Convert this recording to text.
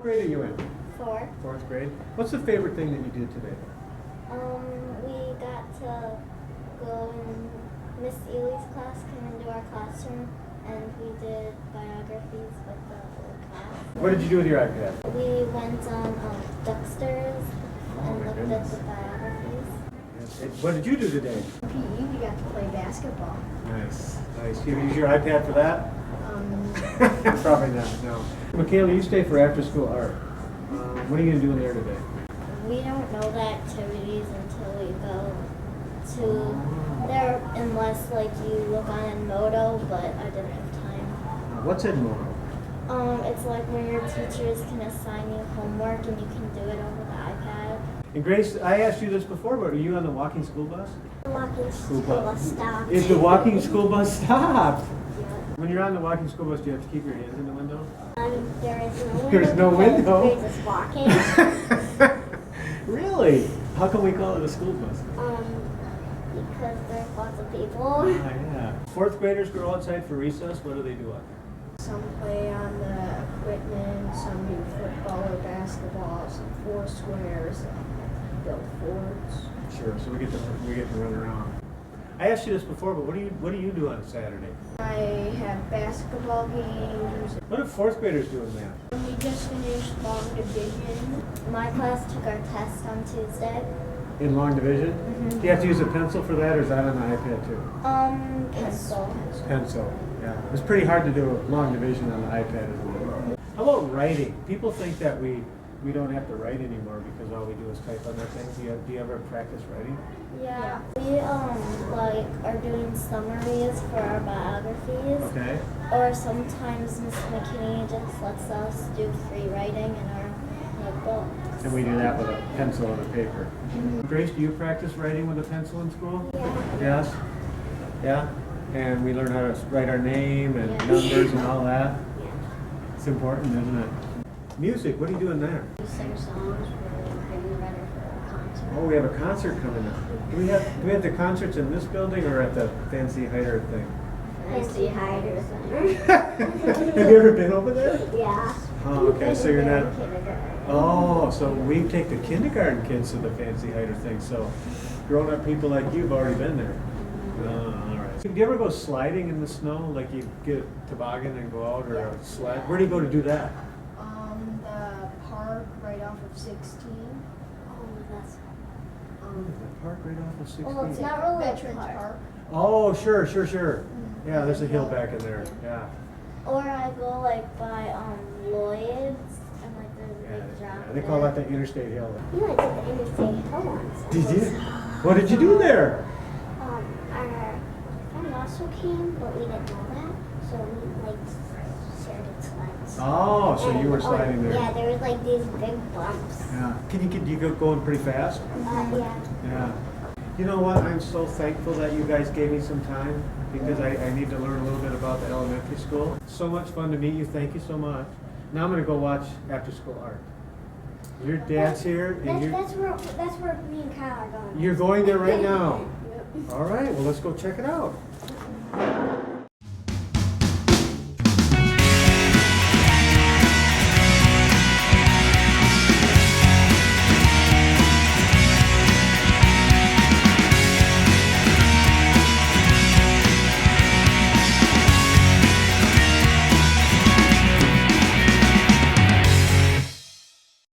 grade are you in? 4. Fourth grade. What's the favorite thing that you did today? We got to go in Miss Ely's class, came into our classroom, and we did biographies with the whole class. What did you do with your iPad? We went on Ducksters and looked goodness. at the biographies. What did you do today? PE, we got to play basketball. Nice, nice. You use your iPad for that? Probably not, no. Michaela, you stay for after school art. What are you going to do in there today? We don't know the activities until we go to there, unless like you look on Edmodo, but I didn't have time. What's Edmodo? It's like where your teachers can assign you homework and you can do it over the iPad. And Grace, I asked you this before, but are you on the walking school bus? The walking school bus stopped. Is the walking school bus stopped? Yeah. When you're on the walking school bus, do you have to keep your hands in the window? There is no window. There's no window. We're just walking. Really? How come we call it a school bus? Because there's lots of people. Oh, yeah. Fourth graders go outside for recess. What do they do out there? Some play on the equipment, some do football or basketball, some four squares, build forts. Sure. So we get to run around. I asked you this before, but what do you do on a Saturday? I have basketball games. What do fourth graders do in math? We just finished long division. My class took our test on Tuesday. In long division? Mm-hmm. Do you have to use a pencil for that, or is that on the iPad too? Pencil. Pencil. Yeah. It's pretty hard to do long division on the iPad, isn't it? How about writing? People think that we don't have to write anymore because all we do is type on our things. Do you ever practice writing? Yeah. We like are doing summaries for our biographies. Okay. Or sometimes Miss McKinney just lets us do free writing in our notebooks. And we do that with a pencil and a paper. Grace, do you practice writing with a pencil in school? Yeah. Yes? Yeah? And we learn how to write our name and Yeah. numbers and all that? Yeah. It's important, isn't it? Music, what are you doing there? We sing songs, we're getting ready for a concert. Oh, we have a concert coming up. Do we have the concerts in this building or at the Fancy Hider thing? Fancy hiders. Have you ever been over there? Yeah. Oh, okay, so you're not... Kindergarten. Oh, so we take the kindergarten kids to the Fancy Hider thing, so grown-up people like you have already been there. All right. Do you ever go sliding in the snow, like you get a toboggan and go out, or a sled? Where do you go to do that? The park right off of 16. Oh, that's. The park right off of 16. Well, it's not really a Veterans park. Park. Oh, sure. Yeah, there's a hill back in there. Yeah. Or I go like by Lloyd's and like there's a big drop. They call that the Interstate Hill. You went to the Interstate Hill once. Did you? What did you do there? Our friend also came, but we didn't know that, so we like shared its sleds. Oh, so you were sliding there. Yeah, there was like these big bumps. Yeah. Can you go going pretty fast? Yeah. Yeah. You know what? I'm so thankful that you guys gave me some time because I need to learn a little bit about the elementary school. So much fun to meet you. Thank you so much. Now I'm going to go watch after school art. Your dad's here, and That's where me and Kyle are going. you're going there right now. All right. Well, let's go check it out.